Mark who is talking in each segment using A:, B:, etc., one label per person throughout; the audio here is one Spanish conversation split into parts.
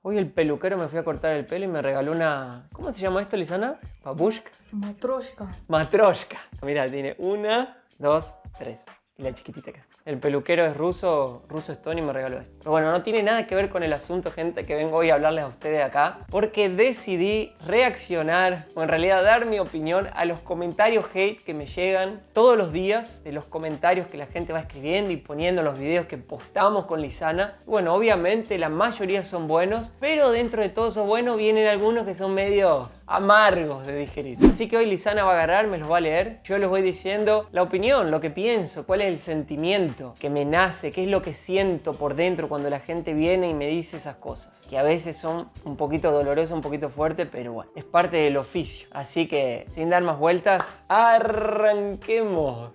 A: Hoy el peluquero me fui a cortar el pelo y me regaló una... ¿Cómo se llama esto, Lisana? ¿Babushka?
B: Matroshka.
A: Matroshka. Mira, tiene 1, 2, 3. Y la chiquitita acá. El peluquero es ruso Stone y me regaló esto. Pero bueno, no tiene nada que ver con el asunto, gente, que vengo hoy a hablarles a ustedes acá. Porque decidí reaccionar, o en realidad dar mi opinión a los comentarios hate que me llegan todos los días. De los comentarios que la gente va escribiendo y poniendo en los videos que postamos con Lisana. Bueno, obviamente la mayoría son buenos, pero dentro de todo eso bueno vienen algunos que son medios amargos de digerir. Así que hoy Lisana va a agarrar, me los va a leer. Yo les voy diciendo la opinión, lo que pienso, cuál es el sentimiento que me nace, qué es lo que siento por dentro cuando la gente viene y me dice esas cosas, que a veces son un poquito dolorosas, un poquito fuertes, pero bueno, es parte del oficio. Así que sin dar más vueltas, arranquemos.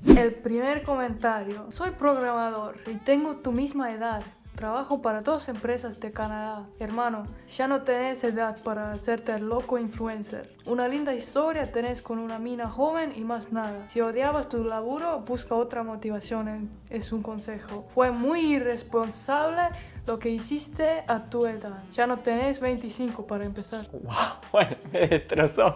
B: El primer comentario. Soy programador y tengo tu misma edad. Trabajo para 2 empresas de Canadá. Hermano, ya no tenés edad para hacerte el loco influencer. Una linda historia tenés con una mina joven y más nada. Si odiabas tu laburo, busca otra motivación, es un consejo. Fue muy irresponsable lo que hiciste a tu edad. Ya no tenés 25 para empezar.
A: Wow, bueno, me destrozó.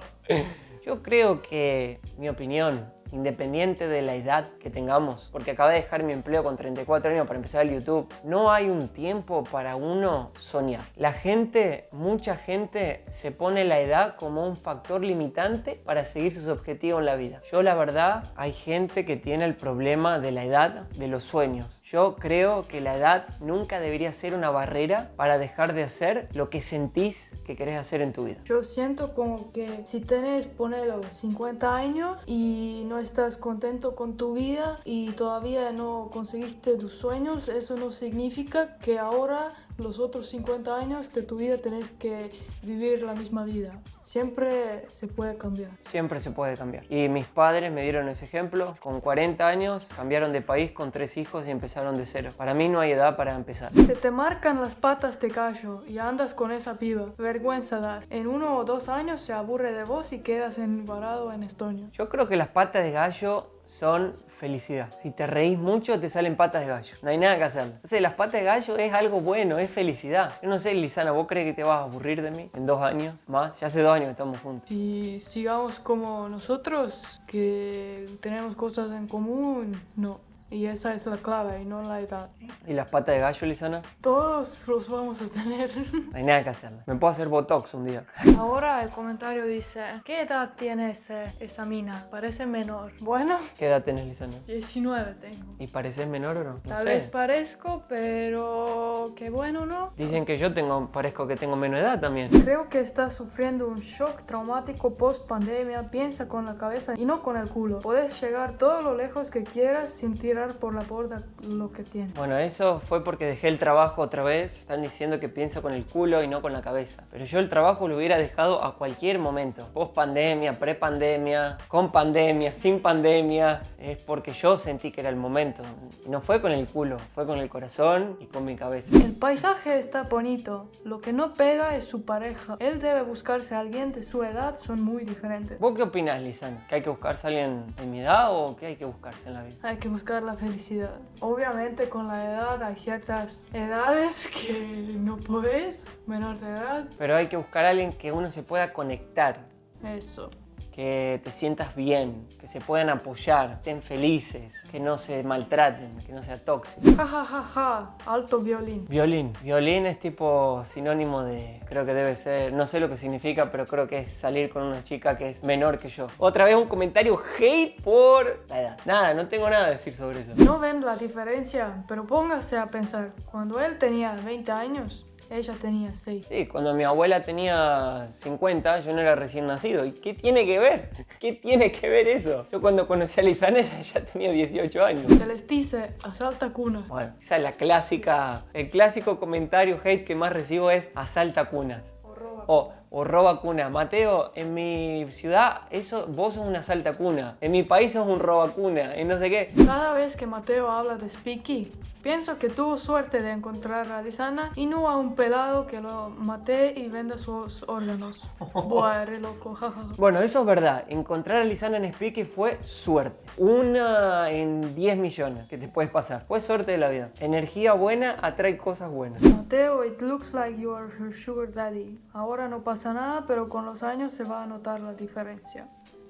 A: Yo creo que mi opinión, independiente de la edad que tengamos, porque acabé de dejar mi empleo con 34 años para empezar el YouTube, no hay un tiempo para uno soñar. La gente, mucha gente se pone la edad como un factor limitante para seguir sus objetivos en la vida. Yo la verdad, hay gente que tiene el problema de la edad de los sueños. Yo creo que la edad nunca debería ser una barrera para dejar de hacer lo que sentís que querés hacer en tu vida.
B: Yo siento como que si tenés, ponelo, 50 años y no estás contento con tu vida y todavía no conseguiste tus sueños, eso no significa que ahora los otros 50 años de tu vida tenés que vivir la misma vida. Siempre se puede cambiar.
A: Siempre se puede cambiar. Y mis padres me dieron ese ejemplo. Con 40 años cambiaron de país con 3 hijos y empezaron de cero. Para mí no hay edad para empezar.
B: Se te marcan las patas de gallo y andas con esa piba. Vergüenza das. En 1 o 2 años se aburre de vos y quedas varado en Estonia.
A: Yo creo que las patas de gallo son felicidad. Si te reís mucho te salen patas de gallo. No hay nada que hacer. Entonces las patas de gallo es algo bueno, es felicidad. Yo no sé, Lisana, ¿vos crees que te vas a aburrir de mí en 2 años más? Ya hace 2 años que estamos juntos.
B: Si sigamos como nosotros, que tenemos cosas en común, no. Y esa es la clave y no la edad.
A: ¿Y las patas de gallo, Lisana?
B: Todos los vamos a tener.
A: No hay nada que hacer. Me puedo hacer botox un día.
B: Ahora el comentario dice: ¿qué edad tiene esa mina? Parece menor. Bueno,
A: ¿Qué edad tenés, Lisana?
B: 19 tengo.
A: ¿Y pareces menor o no? No
B: Tal
A: sé.
B: vez parezco, pero qué bueno, ¿no?
A: Dicen que yo parezco que tengo menos edad también.
B: Creo que estás sufriendo un shock traumático post pandemia. Piensa con la cabeza y no con el culo. Puedes llegar todo lo lejos que quieras sin tirar por la borda lo que tienes.
A: Bueno, eso fue porque dejé el trabajo otra vez. Están diciendo que pienso con el culo y no con la cabeza. Pero yo el trabajo lo hubiera dejado a cualquier momento. Post pandemia, pre pandemia, con pandemia, sin pandemia. Es porque yo sentí que era el momento. Y no fue con el culo, fue con el corazón y con mi cabeza.
B: El paisaje está bonito. Lo que no pega es su pareja. Él debe buscarse a alguien de su edad. Son muy diferentes.
A: ¿Vos qué opinás, Lisana? ¿Que hay que buscarse a alguien de mi edad o qué hay que buscarse en la vida?
B: Hay que buscar la felicidad. Obviamente con la edad hay ciertas edades que no podés, menor de edad.
A: Pero hay que buscar a alguien que uno se pueda conectar.
B: Eso.
A: Que te sientas bien, que se puedan apoyar, estén felices, que no se maltraten, que no sea tóxico.
B: Ja, ja, ja, ja. Alto violín.
A: Violín es tipo sinónimo de, creo que debe ser, no sé lo que significa, pero creo que es salir con una chica que es menor que yo. Otra vez un comentario hate por la edad. Nada, no tengo nada que decir sobre eso.
B: No ven la diferencia, pero póngase a pensar. Cuando él tenía 20 años, ella tenía 6.
A: Sí, cuando mi abuela tenía 50, yo no era recién nacido. ¿Y qué tiene que ver? ¿Qué tiene que ver eso? Yo cuando conocí a Lisana ella ya tenía 18 años.
B: Se les dice, asalta cunas.
A: Bueno, esa es la clásica, el clásico comentario hate que más recibo es asalta cunas.
B: O roba.
A: O o roba cuna. Mateo, en mi ciudad vos sos una salta cuna. En mi país sos un roba cuna y no sé qué.
B: Cada vez que Mateo habla de Speaky, pienso que tuvo suerte de encontrar a Lisana y no a un pelado que lo mate y venda sus órganos. Buah, re loco, jaja.
A: Bueno, eso es verdad. Encontrar a Lisana en Speaky fue suerte. Una en 10 millones que te puedes pasar. Fue suerte de la vida. Energía buena atrae cosas buenas.
B: Mateo, it looks like you are her sugar daddy. Ahora no pasa nada, pero con los años se va a notar la diferencia.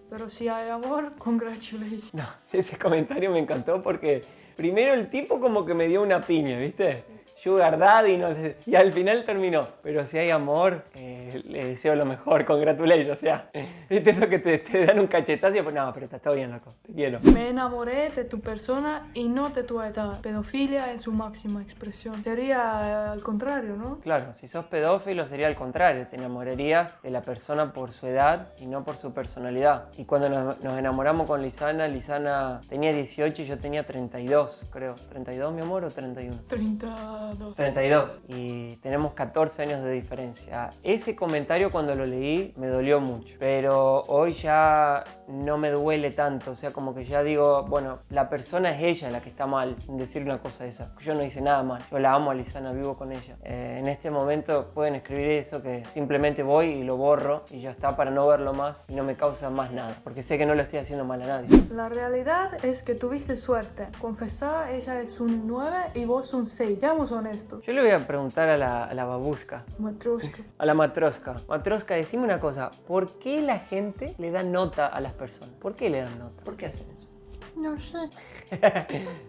B: Pero si hay amor, congratulations.
A: No, ese comentario me encantó porque primero el tipo como que me dio una piña, ¿viste? Sugar daddy, no sé, y al final terminó. Pero si hay amor, le deseo lo mejor, congratulations, o sea, ¿viste eso que te dan un cachetazo? Pues no, pero está bien, loco, te quiero.
B: Me enamoré de tu persona y no de tu edad. Pedofilia en su máxima expresión. Sería al contrario, ¿no?
A: Claro, si sos pedófilo sería al contrario, te enamorarías de la persona por su edad y no por su personalidad. Y cuando nos enamoramos con Lisana, Lisana tenía 18 y yo tenía 32, creo. ¿32, mi amor, o 31?
B: 32.
A: 32 y tenemos 14 años de diferencia. Ese comentario cuando lo leí me dolió mucho, pero hoy ya no me duele tanto, o sea, como que ya digo, bueno, la persona es ella la que está mal en decir una cosa de esa. Yo no hice nada mal, yo la amo a Lisana, vivo con ella. En este momento pueden escribir eso que simplemente voy y lo borro y ya está para no verlo más y no me causa más nada, porque sé que no lo estoy haciendo mal a nadie.
B: La realidad es que tuviste suerte. Confesá, ella es un 9 y vos un 6. Seamos honestos.
A: Yo le voy a preguntar a la babushka.
B: Matryoshka.
A: A la matroska. Matroska, decime una cosa. ¿Por qué la gente le da nota a las personas? ¿Por qué le dan nota? ¿Por qué hacen eso?
B: No sé.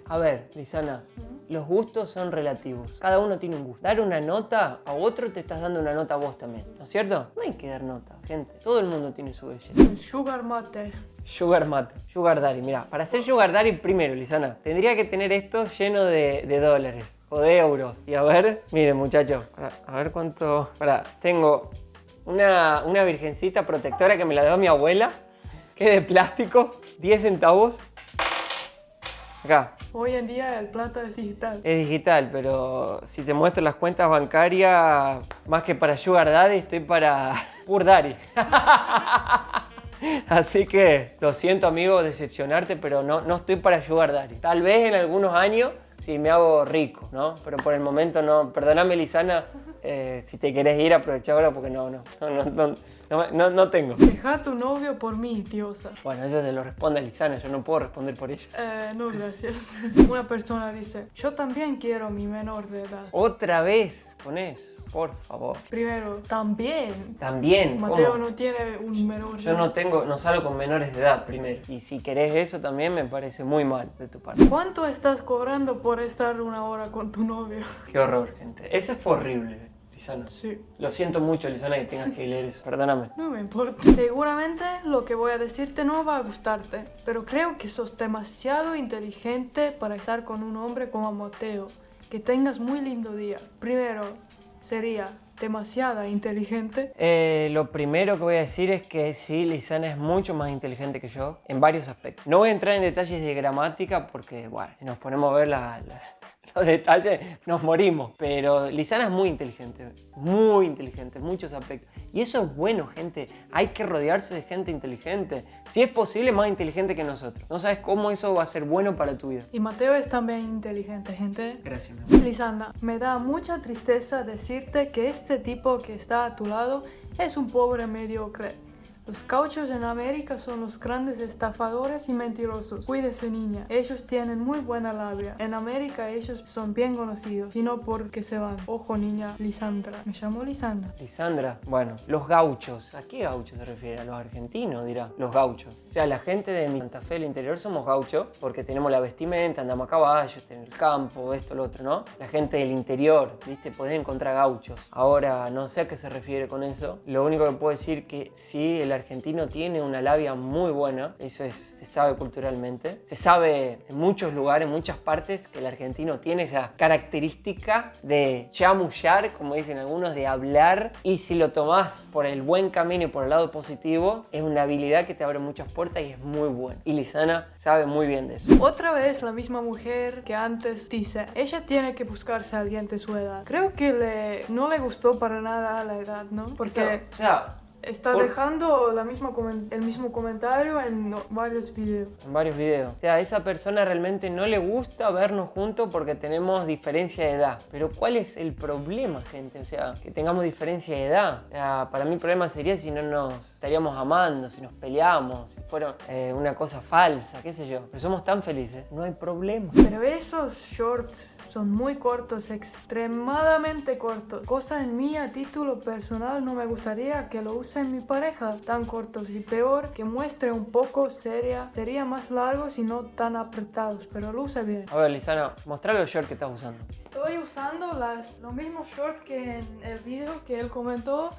A: A ver, Lisana, los gustos son relativos. Cada uno tiene un gusto. Dar una nota a otro te estás dando una nota a vos también. ¿No es cierto? No hay que dar nota, gente. Todo el mundo tiene su belleza.
B: El sugar mate.
A: Sugar mate, sugar daddy. Mirá, para ser sugar daddy primero, Lisana, tendría que tener esto lleno de dólares o de euros. Y a ver, miren muchachos, a ver cuánto... tengo una virgencita protectora que me la dio mi abuela, que es de plástico, 10 centavos. Acá.
B: Hoy en día el plata es digital.
A: Es digital, pero si te muestro las cuentas bancarias, más que para sugar daddy, estoy para pur daddy. Así que lo siento, amigo, decepcionarte, pero no estoy para sugar daddy. Tal vez en algunos años si me hago rico, ¿no? Pero por el momento no. Perdóname, Lisana, si te querés ir, aprovecha ahora porque no tengo.
B: Deja a tu novio por mí, diosa.
A: Bueno, eso se lo responde a Lisana, yo no puedo responder por ella.
B: No, gracias. Una persona dice, yo también quiero mi menor de edad.
A: Otra vez con eso, por favor.
B: Primero, también.
A: También,
B: Mateo
A: ¿cómo?
B: no tiene un menor de
A: Yo
B: edad.
A: no salgo con menores de edad primero. Y si querés eso también me parece muy mal de tu parte.
B: ¿Cuánto estás cobrando por estar una hora con tu novio?
A: Qué horror, gente. Eso fue horrible, Lisana.
B: Sí.
A: Lo siento mucho, Lisana, que tengas que leer eso. Perdóname.
B: No me importa. Seguramente lo que voy a decirte no va a gustarte, pero creo que sos demasiado inteligente para estar con un hombre como Mateo. Que tengas muy lindo día. Primero, sería demasiada inteligente.
A: Lo primero que voy a decir es que sí, Lisana es mucho más inteligente que yo en varios aspectos. No voy a entrar en detalles de gramática porque, bueno, si nos ponemos a ver los detalles, nos morimos. Pero Lisana es muy inteligente en muchos aspectos. Y eso es bueno, gente. Hay que rodearse de gente inteligente. Si es posible, más inteligente que nosotros. No sabes cómo eso va a ser bueno para tu vida.
B: Y Mateo es también inteligente, gente.
A: Gracias, mi amor.
B: Lisana, me da mucha tristeza decirte que este tipo que está a tu lado es un pobre mediocre. Los gauchos en América son los grandes estafadores y mentirosos. Cuídese, niña. Ellos tienen muy buena labia. En América ellos son bien conocidos. Y no porque se van. Ojo, niña. Lisandra. Me llamo Lisandra.
A: Lisandra, bueno, los gauchos. ¿A qué gauchos se refiere? ¿A los argentinos, dirá? Los gauchos. O sea, la gente de Santa Fe del interior somos gauchos porque tenemos la vestimenta, andamos a caballo, tenemos el campo, esto, lo otro, ¿no? La gente del interior, ¿viste? Podés encontrar gauchos. Ahora, no sé a qué se refiere con eso. Lo único que puedo decir que sí, el el argentino tiene una labia muy buena, eso se sabe culturalmente. Se sabe en muchos lugares, en muchas partes, que el argentino tiene esa característica de chamullar, como dicen algunos, de hablar. Y si lo tomás por el buen camino y por el lado positivo, es una habilidad que te abre muchas puertas y es muy buena. Y Lisana sabe muy bien de eso.
B: Otra vez la misma mujer que antes dice, ella tiene que buscarse a alguien de su edad. Creo que no le gustó para nada la edad, ¿no? Porque está dejando el mismo comentario en varios videos.
A: En varios videos. O sea, a esa persona realmente no le gusta vernos juntos porque tenemos diferencia de edad. Pero ¿cuál es el problema, gente? O sea, que tengamos diferencia de edad. O sea, para mí el problema sería si no nos estaríamos amando, si nos peleamos, si fuera una cosa falsa, qué sé yo. Pero somos tan felices, no hay problema.
B: Pero esos shorts son muy cortos, extremadamente cortos. Cosa en mí, a título personal, no me gustaría que lo use en mi pareja, tan cortos, y peor que muestre un poco seria. Sería más largos y no tan apretados, pero luce bien.
A: A ver, Lisana, mostrá los shorts que estás usando.
B: Estoy usando los mismos shorts que en el video que él comentó.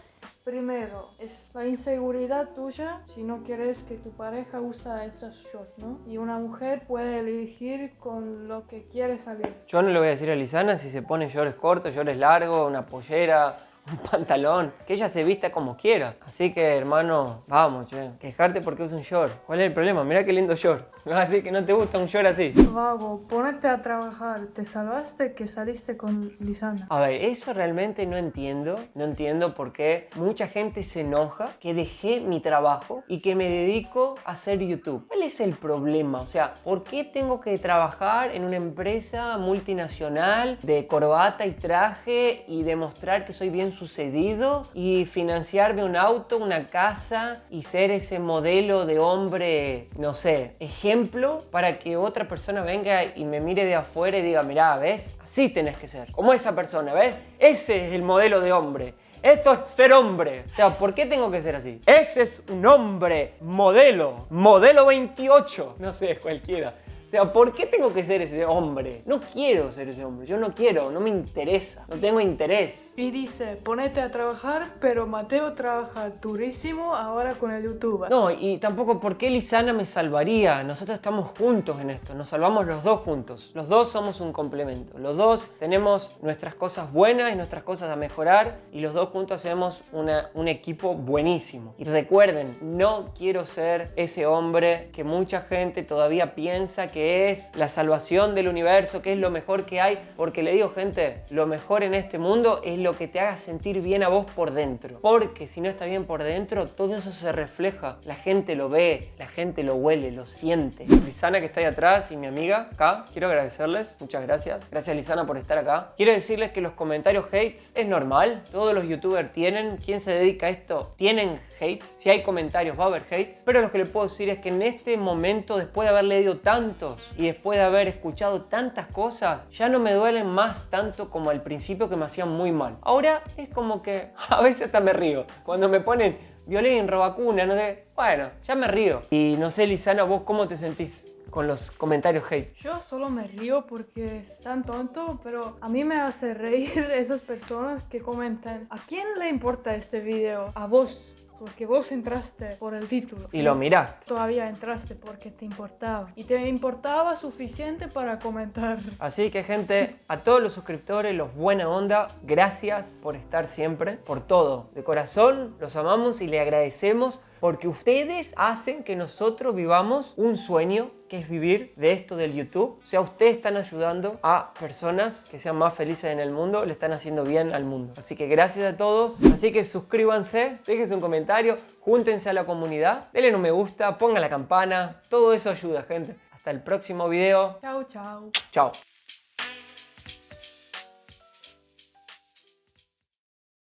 B: Primero, es la inseguridad tuya si no quieres que tu pareja usa esos shorts, ¿no? Y una mujer puede elegir con lo que quiere salir.
A: Yo no le voy a decir a Lisana si se pone shorts cortos, shorts largos, una pollera, un pantalón, que ella se vista como quiera. Así que, hermano, vamos, che, quejarte porque usa un short. ¿Cuál es el problema? Mirá qué lindo short. Me vas a decir que no te gusta un short así.
B: Vago, ponete a trabajar. Te salvaste que saliste con Lisana.
A: A ver, eso realmente no entiendo. No entiendo por qué mucha gente se enoja que dejé mi trabajo y que me dedico a hacer YouTube. ¿Cuál es el problema? O sea, ¿por qué tengo que trabajar en una empresa multinacional de corbata y traje y demostrar que soy bien sucedido y financiarme un auto, una casa y ser ese modelo de hombre, no sé, ejemplo para que otra persona venga y me mire de afuera y diga, mirá, ¿ves? Así tenés que ser, como esa persona, ¿ves? Ese es el modelo de hombre. Eso es ser hombre. O sea, ¿por qué tengo que ser así? Ese es un hombre modelo 28. No sé, cualquiera. O sea, ¿por qué tengo que ser ese hombre? No quiero ser ese hombre. Yo no quiero, no me interesa. No tengo interés.
B: Y dice, ponete a trabajar, pero Mateo trabaja durísimo ahora con el YouTube.
A: No, y tampoco por qué Lisana me salvaría. Nosotros estamos juntos en esto. Nos salvamos los dos juntos. Los dos somos un complemento. Los dos tenemos nuestras cosas buenas y nuestras cosas a mejorar. Y los dos juntos hacemos un equipo buenísimo. Y recuerden, no quiero ser ese hombre que mucha gente todavía piensa que es la salvación del universo, que es lo mejor que hay, porque le digo, gente, lo mejor en este mundo es lo que te haga sentir bien a vos por dentro, porque si no está bien por dentro, todo eso se refleja, la gente lo ve, la gente lo huele, lo siente. Lisana, que está ahí atrás, y mi amiga acá, quiero agradecerles, muchas gracias. Gracias, Lisana, por estar acá. Quiero decirles que los comentarios hates es normal, todos los youtubers tienen, quien se dedica a esto tienen hates, si hay comentarios va a haber hates, pero lo que les puedo decir es que en este momento, después de haber leído tantos y después de haber escuchado tantas cosas, ya no me duelen más tanto como al principio, que me hacían muy mal. Ahora es como que a veces hasta me río cuando me ponen violín, robacuna, no sé, bueno, ya me río. Y no sé, Lisana, ¿vos cómo te sentís con los comentarios hate?
B: Yo solo me río porque es tan tonto, pero a mí me hace reír esas personas que comentan, ¿a quién le importa este video? A vos. Porque vos entraste por el título.
A: Y lo miraste.
B: Todavía entraste porque te importaba. Y te importaba suficiente para comentar.
A: Así que, gente, a todos los suscriptores, los buena onda, gracias por estar siempre, por todo. De corazón, los amamos y le agradecemos porque ustedes hacen que nosotros vivamos un sueño, que es vivir de esto del YouTube. O sea, ustedes están ayudando a personas que sean más felices en el mundo, le están haciendo bien al mundo. Así que gracias a todos. Así que suscríbanse, déjense un comentario, júntense a la comunidad, denle un me gusta, pongan la campana. Todo eso ayuda, gente. Hasta el próximo video.
B: Chao, chao.
A: Chao.